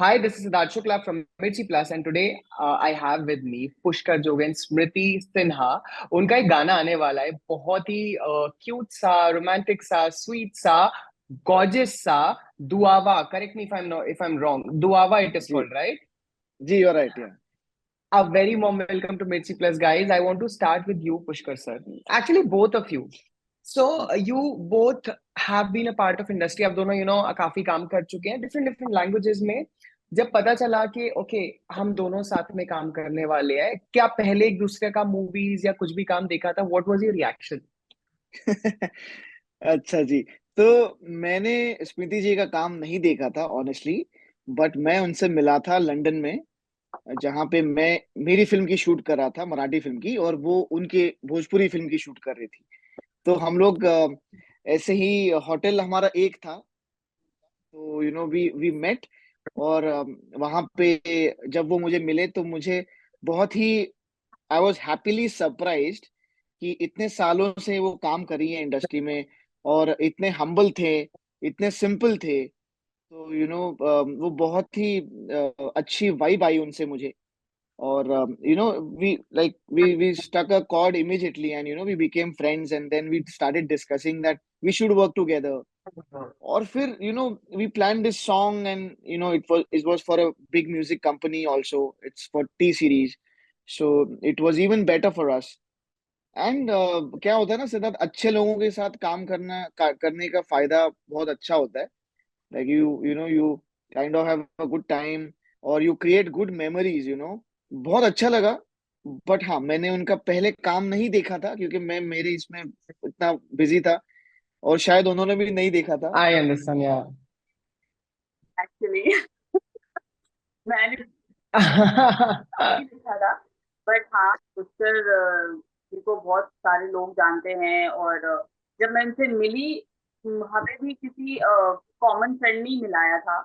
Hi, this is Siddharth Shukla from Mirchi Plus, and today I have with me Pushkar Jogen, स्मृति सिन्हा. उनका एक गाना आने वाला है, बहुत ही क्यूट सा, रोमांटिक सा, स्वीट सा, गॉर्जियस सा. Duaava, correct me if I'm wrong. Duaava it is जी called, right? जी, you're right, yeah. A very warm welcome to Mirchi Plus, guys. I want to start with you, Pushkar sir. Actually, both of you. So you both have been a part of industry. आप दोनों काफी काम कर चुके हैं different different languages में. जब पता चला कि ओके हम दोनों साथ में काम करने वाले हैं, क्या पहले एक दूसरे का मूवीज या कुछ भी काम देखा था? What was your reaction? अच्छा जी। तो मैंने स्मृति जी का काम नहीं देखा था ऑनेस्टली, बट मैं उनसे मिला था लंदन में, जहाँ पे मैं मेरी फिल्म की शूट कर रहा था, मराठी फिल्म की, और वो उनके भोजपुरी फिल्म की शूट कर रही थी। तो हम लोग ऐसे ही होटल हमारा एक था, तो वी मेट। और वहाँ पे जब वो मुझे मिले तो मुझे बहुत ही आई वॉज हैप्पीली सरप्राइज्ड कि इतने सालों से वो काम कर रही है इंडस्ट्री में, और इतने हम्बल थे, इतने सिंपल थे। तो वो बहुत ही अच्छी वाइब आई उनसे मुझे। और we stuck a chord immediately, and we became friends, and then we started discussing that we should work together. और फिर we planned this song, and it was for a big music company also. It's for T series, so it was even better for us. And क्या होता है ना सिद्धार्थ, अच्छे लोगों के साथ काम करने का फायदा बहुत अच्छा होता है। Like you kind of have a good time, और यू क्रिएट गुड मेमोरीज। बहुत अच्छा लगा। बट हाँ, मैंने उनका पहले काम नहीं देखा था, क्योंकि मैं मेरे इसमें इतना बिजी था, और शायद उन्होंने भी नहीं देखा था। आई अंडरस्टैंड या. एक्चुअली मैंने नहीं लिखा था। बट हाँ, पुष्कर जी को बहुत सारे लोग जानते हैं। और जब मैं उनसे मिली, हमें भी किसी कॉमन फ्रेंड ने मिलाया था।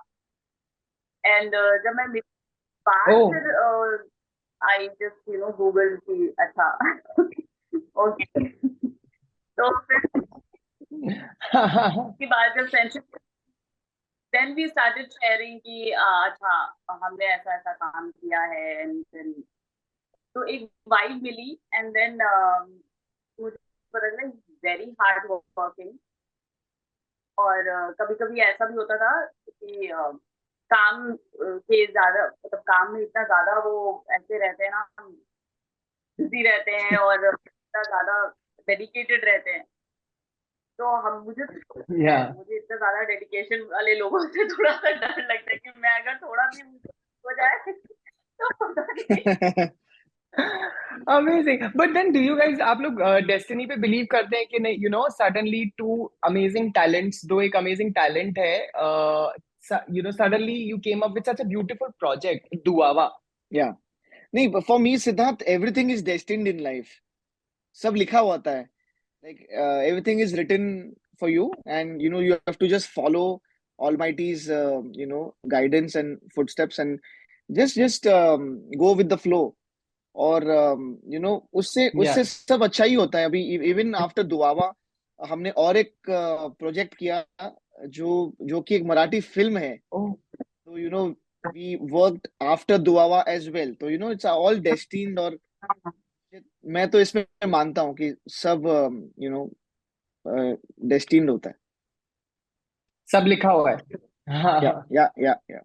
एंड जब मैं मिली बात, ओह. फिर आई जस्ट गूगल की अच्छा ओके। तो फिर उसके बाद जब friendship, then we started sharing कि अच्छा हमने ऐसा ऐसा काम किया है। एंड तो एक वाइब मिली। एंड देन मुझे पता चला वेरी हार्ड वर्किंग। और कभी कभी ऐसा भी होता था कि काम के ज्यादा, मतलब काम में इतना ज्यादा वो ऐसे रहते हैं ना, बिजी रहते हैं और इतना ज्यादा डेडिकेटेड रहते हैं। तो हम मुझे या. मुझे इतना ज्यादा डेडिकेशन वाले लोगों से थोड़ा सा डर लगता है कि मैं अगर थोड़ा भी हो जाए तो पता नहीं। Amazing. But then do you guys, आप लोग डेस्टिनी पे बिलीव करते हैं कि नहीं? सडनली टू अमेजिंग टैलेंट्स, दो एक अमेजिंग टैलेंट है, suddenly you came up with such a beautiful project Duaava. या नहीं, for me Siddharth, everything is destined in life. सब लिखा हुआ होता है। Like everything is written for you, and you have to just follow Almighty's guidance and footsteps, and just go with the flow. और उससे या. उससे सब अच्छा ही होता है। अभी इवन आफ्टर दुआवा हमने और एक प्रोजेक्ट किया, जो कि एक मराठी फिल्म है। ओह. तो we worked after Duaava as well. तो इट्स ऑल डेस्टिन्ड। और मैं तो इसमें मानता हूँ कि सब डेस्टिन्ड होता है। सब लिखा हुआ है. हाँ, या हाँ. या या या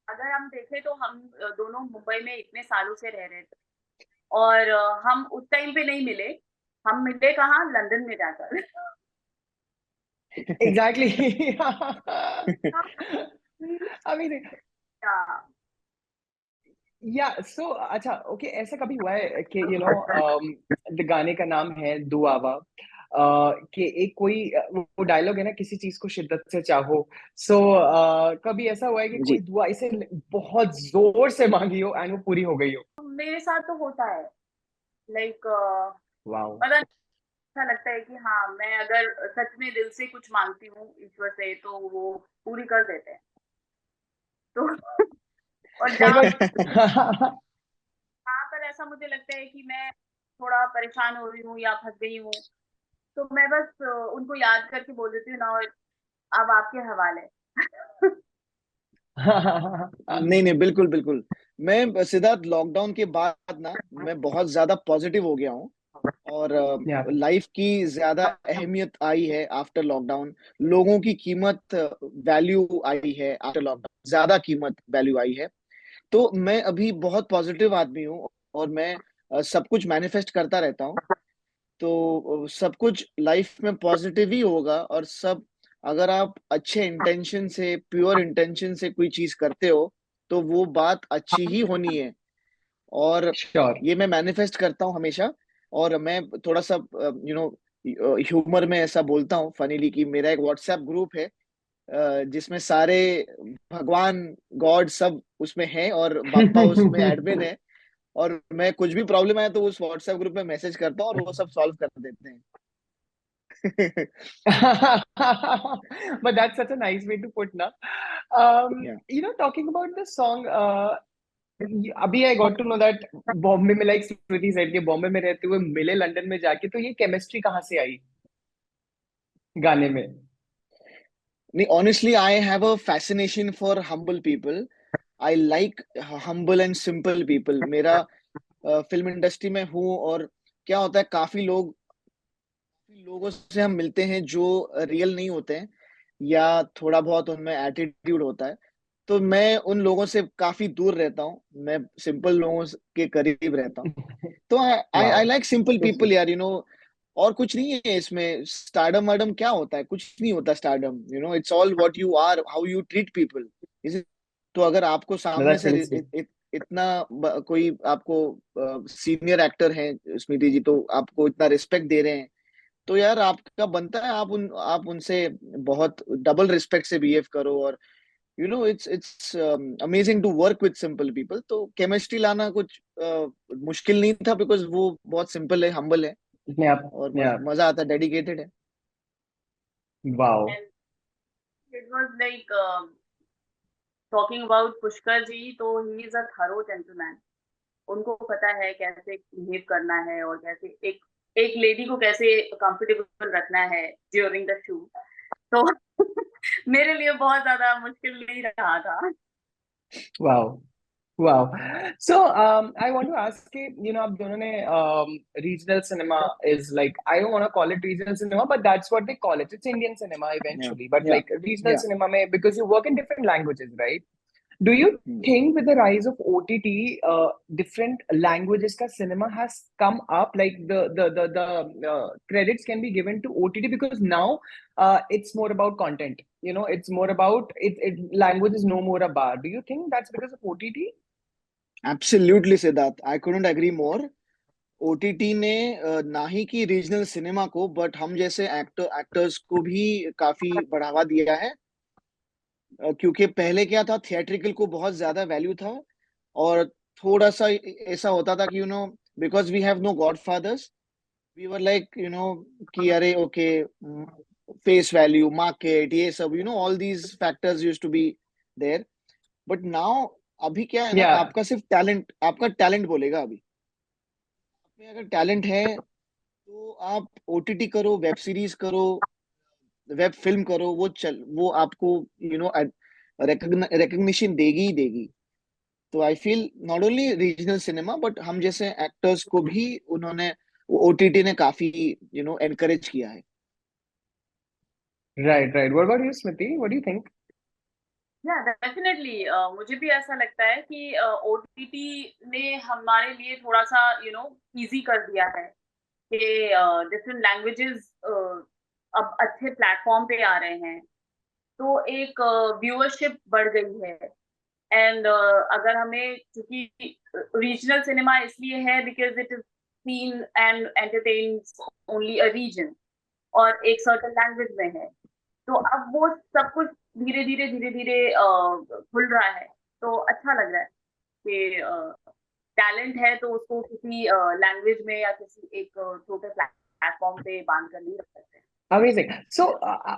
अगर हम देखें तो हम दोनों मुंबई में इतने सालों से रह रहे थे। और हम उस टाइम पे नहीं मिले। हम मिले कहाँ, लंदन में जाकर। एग्जैक्टली. अमेजिंग. हाँ, या. सो अच्छा, ओके, ऐसा कभी हुआ है कि द गाने का नाम है दुआवा, कि एक कोई वो डायलॉग है ना, किसी चीज को शिद्दत से चाहो. सो कभी ऐसा हुआ है कि कोई जी। दुआ इसे बहुत जोर से मांगी हो एंड वो पूरी हो गई हो? मेरे साथ तो होता है। Like wow. पता नहीं, ऐसा लगता है कि हाँ, मैं अगर सच में दिल से कुछ मांगती हूँ ईश्वर से तो वो पूरी कर देते हैं। तो और पर जहाँ बट. जहाँ पर ऐसा मुझे लगता है कि मैं थोड़ा परेशान हो रही हूँ या फंस गई हूँ, तो मैं बस उनको याद करके बोल देती हूँ ना, अब आपके हवाले। नहीं नहीं, बिल्कुल बिल्कुल। मैं सिद्धार्थ, लॉकडाउन के बाद ना मैं बहुत ज्यादा पॉजिटिव हो गया हूँ। और Yeah, लाइफ की ज्यादा अहमियत आई है आफ्टर लॉकडाउन। लोगों की कीमत, वैल्यू आई है आफ्टर लॉकडाउन, ज्यादा कीमत, वैल्यू आई है। तो मैं अभी बहुत पॉजिटिव आदमी हूँ। और मैं सब कुछ मैनिफेस्ट करता रहता हूँ। तो सब कुछ लाइफ में पॉजिटिव ही होगा। और सब, अगर आप अच्छे इंटेंशन से, प्योर इंटेंशन से कोई चीज करते हो, तो वो बात अच्छी ही होनी है। और sure. ये मैं मैनिफेस्ट करता हूँ हमेशा। और मैं थोड़ा सा ह्यूमर में ऐसा बोलता हूँ फनीली कि मेरा एक व्हाट्सएप ग्रुप है, जिसमें सारे भगवान, गॉड सब उसमें हैं, और बाप्पा उसमें एडमिन है। और मैं कुछ भी प्रॉब्लम आया तो उस व्हाट्सएप ग्रुप में मैसेज करता हूँ और वो सब सॉल्व कर देते हैं। But that's such a nice way to put, na. या Talking about the song, अभी I got to know that Bombay में, like स्मृति said, कि बॉम्बे में रहते हुए मिले लंदन में जाके, तो ये केमिस्ट्री कहाँ से आई गाने में? नहीं, honestly I have a fascination for humble people. I like humble and simple people. मेरा फिल्म इंडस्ट्री में हूँ, और क्या होता है, काफी लोगों से हम मिलते हैं जो रियल नहीं होते हैं, या थोड़ा बहुत उनमें एटीट्यूड होता है। तो मैं उन लोगों से काफी दूर रहता हूँ, मैं सिंपल लोगों के करीब रहता हूँ। तो आई आई Wow, like simple so people sweet. यार, और कुछ नहीं है इसमें। स्टारडम वार्डम क्या होता है? कुछ नहीं होता stardom. It's all what you are, how you treat people. Is तो अगर आपको No, सामने that's से really sweet. इतना कोई आपको सीनियर एक्टर है स्मृति जी, तो आपको इतना रिस्पेक्ट दे रहे हैं, तो यार आपका बनता है आप उनसे बहुत डबल रिस्पेक्ट से बिहेव करो। और it's amazing to work with simple people. तो केमिस्ट्री लाना कुछ मुश्किल नहीं था, बिकॉज वो बहुत सिंपल है, हम्बल है, Yeah, और yeah. मजा आता है, डेडिकेटेड है। Wow. And it was like talking about Pushkar जी, तो he is a thorough gentleman. उनको पता है कैसे बिहेव करना है और कैसे एक एक लेडी को कैसे कंफर्टेबल रखना है ड्यूरिंग द शूट। तो मेरे लिए बहुत ज्यादा मुश्किल नहीं रहा था। Wow. Wow. So, I want to ask कि, आप दोनों ने regional cinema is like, I don't want to call it regional cinema, but that's what they call it. It's Indian cinema या eventually, but या like regional या cinema में, because you work in different languages, right? Do you think with the rise of OTT, different languages ka cinema has come up? Like the credits can be given to OTT because now it's more about content. It's more about language is no more a bar. Do you think that's because of OTT? Absolutely Siddharth, I couldn't agree more. OTT ने ना ही की regional cinema को, but हम जैसे actors को भी काफी बढ़ावा दिया है। क्योंकि पहले क्या था, थिएट्रिकल को बहुत ज्यादा वैल्यू था। और थोड़ा सा ऐसा होता था कि because we have no godfathers, we were like कि अरे ओके, फेस वैल्यू, मार्केट, ये सब, all these factors use to be there. But now, अभी क्या है ना, Yeah. आपका सिर्फ टैलेंट, आपका टैलेंट बोलेगा। अभी में अगर टैलेंट है, तो आप ओटीटी करो, वेब सीरीज करो, वेब फिल्म करो, वो आपको रिकग्निशन देगी ही देगी। तो I feel not only regional cinema, but हम जैसे एक्टर्स को भी उन्होंने, ओटीटी ने काफी एनकरेज किया है। Right, right. What about you, Smriti? What do you think? या डेफिनेटली मुझे भी ऐसा लगता है कि ओटीटी ने हमारे लिए थोड़ा सा इजी कर दिया है कि डिफरेंट लैंग्वेजेस अब अच्छे प्लेटफॉर्म पे आ रहे हैं, तो एक व्यूअरशिप बढ़ गई है। एंड अगर हमें, क्योंकि रीजनल सिनेमा इसलिए है because it is seen and entertains only a region और एक सर्टेन लैंग्वेज में है, तो अब वो सब कुछ धीरे धीरे खुल रहा है। तो अच्छा लग रहा है कि टैलेंट है तो उसको किसी लैंग्वेज में या किसी एक छोटे प्लेटफॉर्म पे बांध कर नहीं रख सकते। Amazing. So,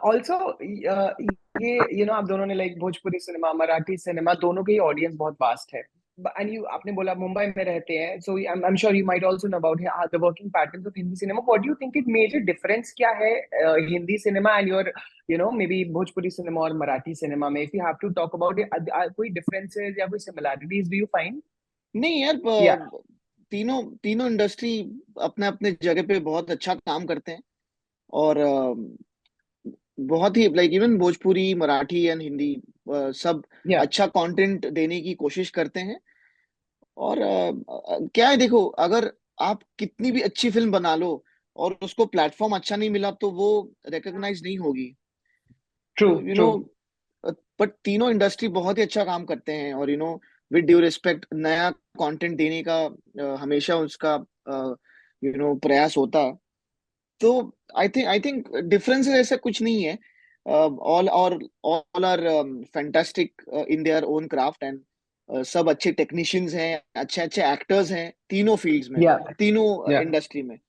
also, ये आप दोनों ने like Bhojpuri cinema, Marathi cinema, दोनों की ऑडियंस बहुत वास्ट है. and you आपने बोला मुंबई में रहते हैं, so I'm sure you might also know about the working patterns of Hindi cinema. What do you think it major difference क्या है Hindi cinema and your maybe Bhojpuri cinema और Marathi cinema में? If you have to talk about it, कोई differences या कोई similarities do you find? नहीं यार, Yeah, तीनों तीनों इंडस्ट्री अपने अपने जगह पे बहुत अच्छा काम करते हैं। और बहुत ही like even Bhojpuri, Marathi and Hindi सब yeah, अच्छा कंटेंट देने की कोशिश करते हैं। और क्या है, देखो, अगर आप कितनी भी अच्छी फिल्म बना लो और उसको प्लेटफॉर्म अच्छा नहीं मिला तो वो रिकॉग्नाइज नहीं होगी। तो true, true. बट तीनों इंडस्ट्री बहुत ही अच्छा काम करते हैं, और विद ड्यू रिस्पेक्ट नया कंटेंट देने का हमेशा उसका प्रयास होता है। तो आई थिंक डिफरेंसेस ऐसा कुछ नहीं है। ऑल और all are fantastic in their own craft, and सब अच्छे टेक्नीशियंस हैं, अच्छे अच्छे एक्टर्स हैं तीनों फील्ड्स में, Yeah, तीनों yeah. इंडस्ट्री में।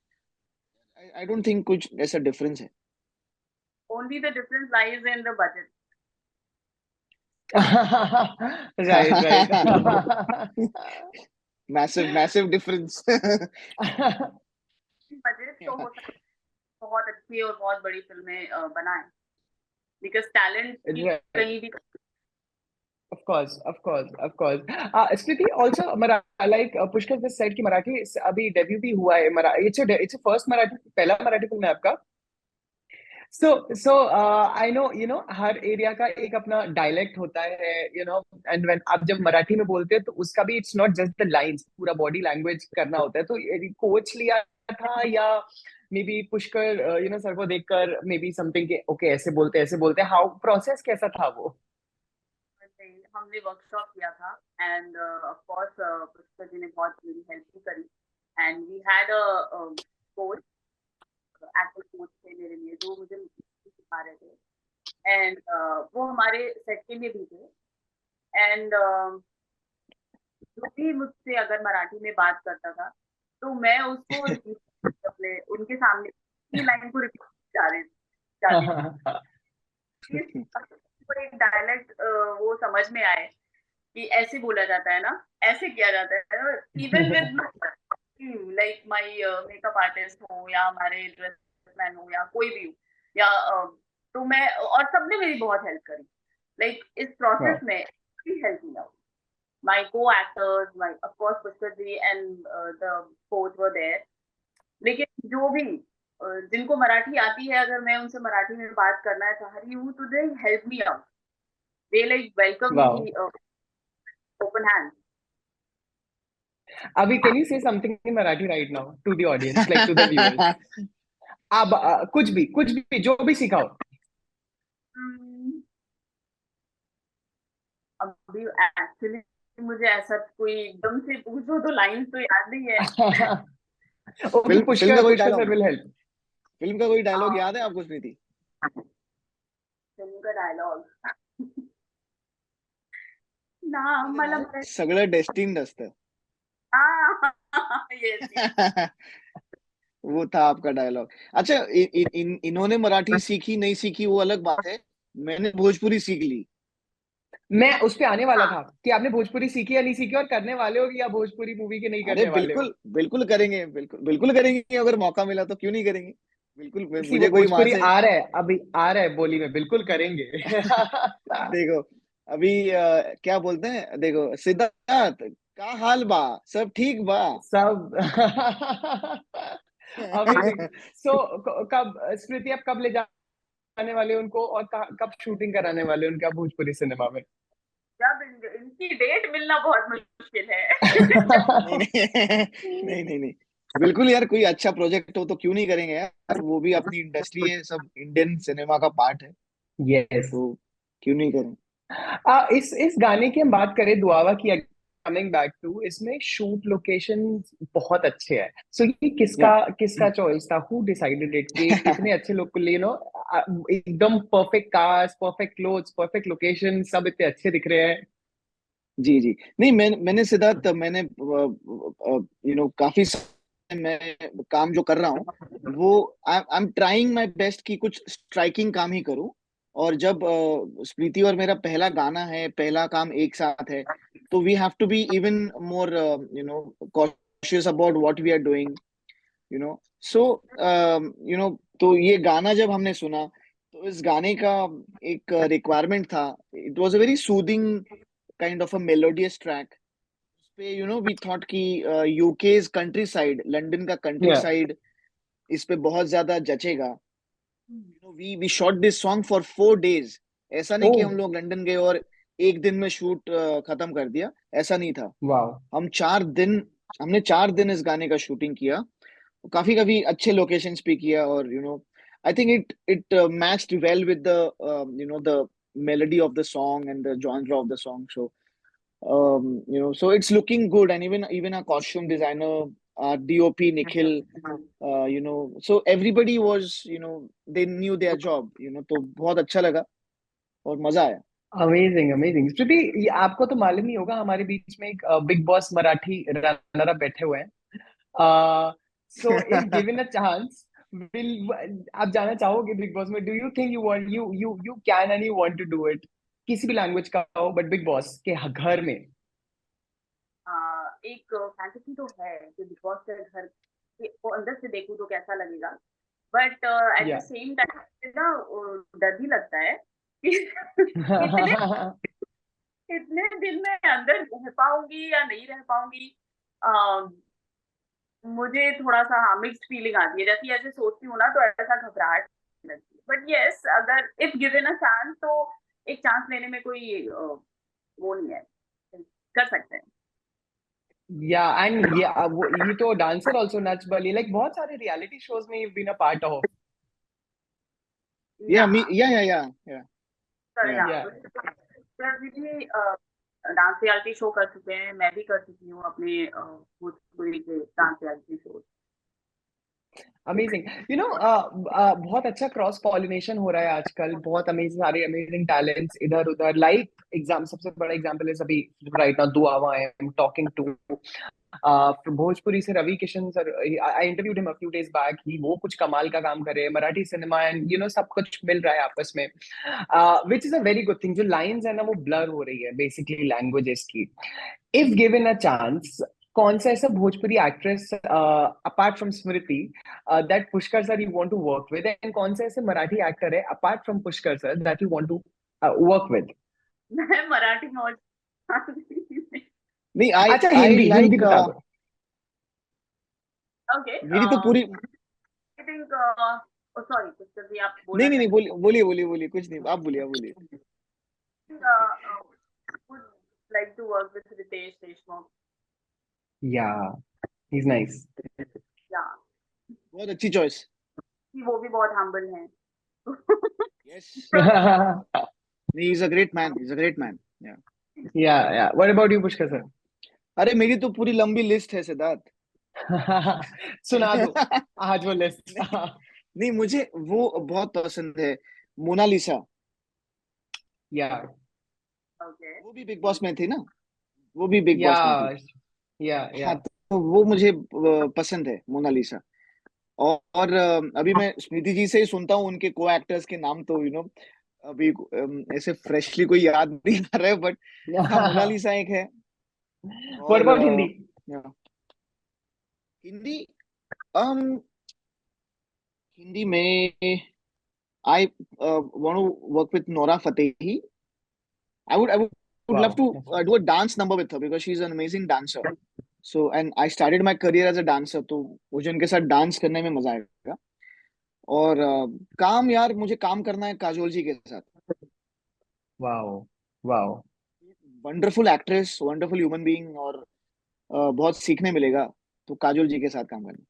आई डोंट थिंक कुछ ऐसा डिफरेंस है। Only the difference lies in the budget. Right, right. Massive massive difference. Budget तो हो सकता है बहुत अच्छी और बहुत बड़ी फिल्में बनाए, बिकॉज टैलेंट की Right. कहीं भी। Of course, of course, of course. Smriti, also, like Pushkar just said कि मराठी अभी डेब्यू भी हुआ है। It's a first मराठी, पहला मराठी फिल्म है आपका। So I know, her area का एक अपना डायलेक्ट होता है, and when आप जब मराठी में बोलते हैं तो उसका भी it's not just the lines, पूरा बॉडी लैंग्वेज करना होता है। तो कोच लिया था या मे बी पुष्कर सर को देखकर मे बी समथिंग के ओके ऐसे बोलते हैं, हाउ प्रोसेस कैसा था वो? हमने वर्कशॉप किया था, and of course Pushkar ji ने बहुत मेरी हेल्प भी करी, and we had a coach, actor coach थे मेरे लिए, जो मुझे सिखा रहे थे, एंड वो हमारे सेट के लिए भी थे। एंड जो भी मुझसे अगर मराठी में बात करता था तो मैं उसको अपने उनके सामने की लाइन को रिपीट चाहती थी, एक डायलेक्ट वो समझ में आए कि ऐसे बोला जाता है ना, ऐसे किया जाता है। Even with like my makeup artist हो या हमारे ड्रेस मैन हो या कोई भी हो, या तो मैं, और सबने मेरी बहुत हेल्प करी, लाइक इस प्रोसेस में हेल्प मिला। My co-actors, of course Pushkar ji and the coach were there. लेकिन जो भी जिनको मराठी आती है, अगर मैं उनसे मराठी में बात करना चाह रही हूँ तो they help me out. They like welcome Wow. me open hand. Abhi, can you say something in Marathi right now to the audience, like to the viewers? अब कुछ भी जो भी सिखाओ। अभी एक्चुअली मुझे ऐसा कोई एकदम से पूछो तो लाइन तो याद नहीं है। ओके, फिल्म का कोई Pushkar dialogue, sir will help. Film का कोई डायलॉग याद है आपको स्मृति? फिल्म का डायलॉग ना मला सगळं डेस्टिन्ड असतं। yes. वो था आपका डायलॉग। अच्छा, इन्होंने मराठी सीखी नहीं सीखी वो अलग बात है, मैंने भोजपुरी सीख ली। मैं उस पे आने वाला था कि आपने भोजपुरी सीखी या नहीं सीखी, और करने वाले हो या भोजपुरी मूवी के नहीं अरे करने वाले हो? बिल्कुल बिल्कुल करेंगे, बिल्कुल करेंगे, अगर मौका मिला तो क्यों नहीं करेंगे। बिल्कुल, सी वो मुझे कोई वहां भोजपुरी से आ रहा है, अभी आ रहा है बोली में, बिल्कुल करेंगे। देखो अभी क्या बोलते हैं, देखो, सिद्धार्थ का हाल बा, सब ठीक बा। सब अमेजिंग। सो कब स्मृति, आप कब ले जाने वाले उनको, और कब शूटिंग कराने वाले उनका भोजपुरी सिनेमा में? जब इनकी डेट मिलना बहुत मुश्किल है। नहीं नहीं नहीं नहीं, बिल्कुल यार, कोई अच्छा प्रोजेक्ट हो तो क्यों नहीं करेंगे यार, वो भी अपनी इंडस्ट्री है, सब इंडियन सिनेमा का पार्ट है, यस। तो क्यों नहीं करें। इस गाने की हम बात करें, दुआवा की, कमिंग बैक टू, इसमें शूट लोकेशन बहुत अच्छे हैं। सो ये या किसका चॉइस था? हु डिसाइडेड इट कि इतने अच्छे लोग को लिए, एकदम perfect cast, perfect clothes, perfect location, सब इतने अच्छे दिख रहे हैं। जी जी, नहीं, मैंने सिद्धार्थ, मैंने काफी मैं काम जो कर रहा हूँ वो I am trying my best कि कुछ स्ट्राइकिंग काम ही करूँ। और जब स्प्रीति और मेरा पहला गाना है, पहला काम एक साथ है, So we have to be even more cautious about what we are doing, so तो ये गाना जब हमने सुना तो इस गाने का एक रिक्वायरमेंट था. It was a very soothing kind of a melodious track. उस पे वी थॉट कि यूके's कंट्री साइड, लंदन का कंट्री Yeah. साइड इस पे बहुत ज्यादा जचेगा. We shot this song for 4 days. ऐसा नहीं कि हम Oh, लोग लंदन गए और एक दिन में शूट खत्म कर दिया. ऐसा नहीं था. wow. हम 4 दिन हमने 4 दिन इस गाने का शूटिंग किया. काफी काफी अच्छे लोकेशंस पे किया. और I think it matched well with the melody of the song and the genre of the song. So so it's looking good. And even our costume designer, our DOP Nikhil, so everybody was, they knew their job. तो बहुत अच्छा लगा और मजा आया. Amazing amazing श्रुति, ये आपको तो मालूम ही होगा, हमारे बीच में एक Bigg Boss Marathi runner up बैठे हुए हैं. So if given a chance, will आप जाना चाहोगे बिग बॉस में? Do you think you want, you can and you want to do it? किसी भी लैंग्वेज का हो, बट बिग बॉस के घर में. एक फैंटेसी तो है कि बिग बॉस के घर को अंदर से देखूं तो कैसा लगेगा, बट एट द या सेम टाइम ना डर भी लगता है कि कितने कितने दिन में अंदर रह पाऊंगी या नहीं रह पाऊंगी. मुझे थोड़ा सा मिक्स्ड फीलिंग आती है. जैसे ऐसे सोचती हूँ ना तो ऐसा घबराहट लगती है. बट यस, अगर इफ गिवन अ चांस तो एक चांस लेने में कोई वो नहीं है, कर सकते हैं. या एंड ये तो dancer also Nach Baliye, like बहुत सारे रियलिटी शोज में you been a part of. Yeah, yeah me, yeah. या या भी डांस रियलिटी शो कर चुके हैं. मैं भी कर चुकी हूँ अपने भोजपुरी के डांस रियलिटी शो. अमेजिंग. बहुत अच्छा क्रॉस पॉलिनेशन हो रहा है आजकल. बहुत अमेजिंग, सारे अमेजिंग टैलेंट्स इधर उधर. लाइक एग्जाम, सबसे बड़ा एग्जांपल है अभी right now Duaava I am talking to Bhojpuri से Ravi Kishan sir. I interviewed him a few days back. He वो कुछ कमाल का काम कर रहे हैं. मराठी सिनेमा एंड सब कुछ मिल रहा है आपस में, which is a very good thing. जो लाइंस है ना वो ब्लर हो रही है बेसिकली लैंग्वेजेस की. इफ गिवन अ चांस, कौन सा ऐसा Bhojpuri actress apart from Smriti that Pushkar sir you want to work with, and कौन सा ऐसे मराठी एक्टर है apart from Pushkar sir that you want to work with? मैं मराठी मौज नहीं, अच्छा, आई हिंदी हिंदी लाइक बता दो. ओके. मेरी तो पूरी. आई थिंक सॉरी पुष्कर जी, आप नहीं बोलना नहीं नहीं, चाहेंगे? बोलिए कुछ नहीं, आप बोलिए, आप बोलिए. Would like to work with Ritesh Deshmukh. या ही इज नाइस. या बहुत अच्छी चॉइस. वो भी बहुत हम्बल हैं. यस. नहीं, is a great man, is a great man. Yeah what about you Pushkar sir? अरे मेरी तो पूरी लंबी लिस्ट है सिद्धार्थ. सुना दो आज वो लिस्ट. नहीं, नहीं, मुझे वो बहुत पसंद है, मोनालिसा. या ओके. वो भी बिग बॉस में थी ना. वो भी बिग या बॉस में थी. या हाँ, तो वो मुझे पसंद है, मोनालिसा. और अभी मैं स्मृति जी से ही सुनता हूँ उनके को एक्टर्स के नाम. तो अभी ऐसे फ्रेशली कोई याद नहीं आ रहा है, बट हाँ, मोनालिसा एक है. व्हाट और अबाउट हिंदी? हिंदी. um हिंदी में I want to work with Nora Fatehi. I would love wow. to do a dance number with her because she's an amazing dancer. So, and I started my career as a dancer, तो मुझे उनके साथ dance करने में मजा आएगा. और काम, यार मुझे काम करना है काजोल जी के साथ. Wow. Wow. Wonderful actress, wonderful human being. और बहुत सीखने मिलेगा तो काजोल जी के साथ काम करना.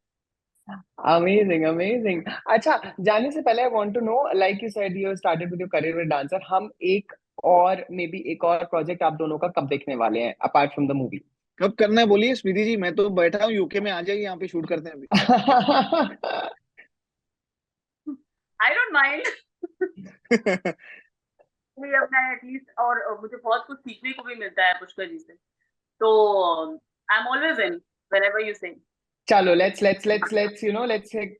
Amazing amazing. अच्छा, जाने से पहले I want to know, like you said you started with your career with dancer. हम एक और प्रोजेक्ट आप दोनों का कब देखने वाले हैं अपार्ट फ्रॉम द मूवी? कब करना है बोलिए स्मृति जी. मैं तो बैठा हूँ यूके में, आ जाइए, यहाँ पे शूट करते हैं अभी. I don't mind. मुझे अपना एटलीस्ट, और मुझे बहुत कुछ सीखने को भी मिलता है पुष्कर जी से. तो I am always in whenever you से. Chalo, let's let's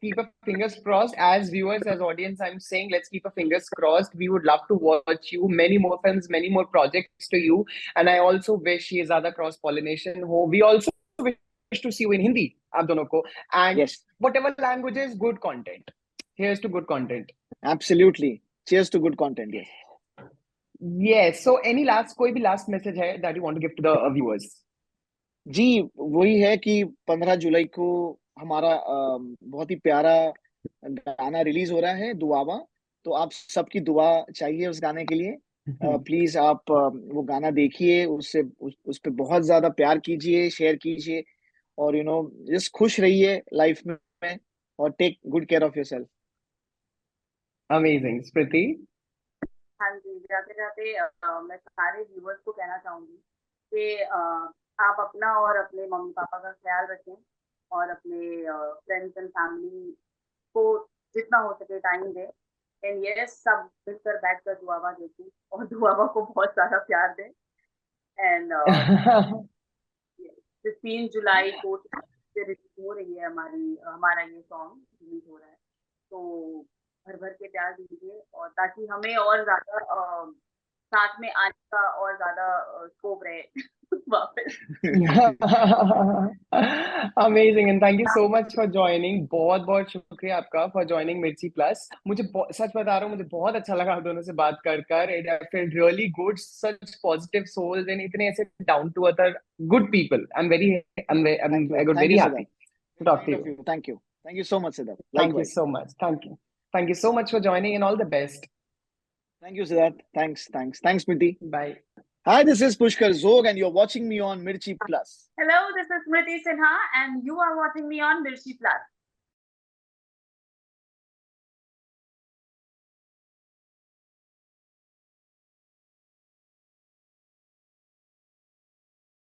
keep our fingers crossed. As viewers, as audience, I'm saying let's keep our fingers crossed. We would love to watch you, many more films, many more projects to you. And I also wish ये ज़्यादा cross pollination हो. We also wish to see you in Hindi, आप दोनों को, and Yes, whatever languages, good content. Here's to good content. absolutely. Cheers to good content. Yes. Yes. So any कोई भी last message है that you want to give to the viewers? जी, वही है कि 15 जुलाई को हमारा बहुत ही प्यारा गाना रिलीज हो रहा है, दुआवा। तो आप सबकी दुआ चाहिए उस गाने के लिए। प्लीज आप वो गाना देखिए, उस पे बहुत ज्यादा प्यार कीजिए, शेयर कीजिए, और जस्ट खुश रहिए लाइफ में, और take good care of yourself. Amazing. Spriti? हाँ जी, जाते जाते मैं सारे व्यूवर्स को कहना चाहूंगी कि आप अपना और अपने मम्मी पापा का ख्याल रखें, और अपने फ्रेंड्स एंड फैमिली को जितना हो सके टाइम दें। एंड यस, सब मिलकर बैठकर दुआवा देखें और दुआवा को बहुत सारा प्यार दें। एंड 15 जुलाई को रिलीज हो रही है हमारा ये सॉन्ग रिलीज हो रहा है, तो भर भर के प्यार दीजिए, और ताकि हमें और ज्यादा साथ में आने का और ज्यादा स्कोप रहे वापस। Amazing, and thank you so much for joining. बहुत बहुत शुक्रिया आपका for joining मिर्ची प्लस। मुझे सच बता रहा हूँ, मुझे बहुत अच्छा लगा आप दोनों से बात कर कर। I felt really good, such positive souls and इतने ऐसे down to earth good people. I got very happy to talk to you. Thank you so much, Siddharth. Thank you Likewise. so much. Thank you so much for joining, and all the best. Thank you, Siddharth. Thanks, Smriti. Bye. Hi, this is Pushkar Zog, and you're watching me on Mirchi Plus. Hello, this is Smriti Sinha, and you are watching me on Mirchi Plus.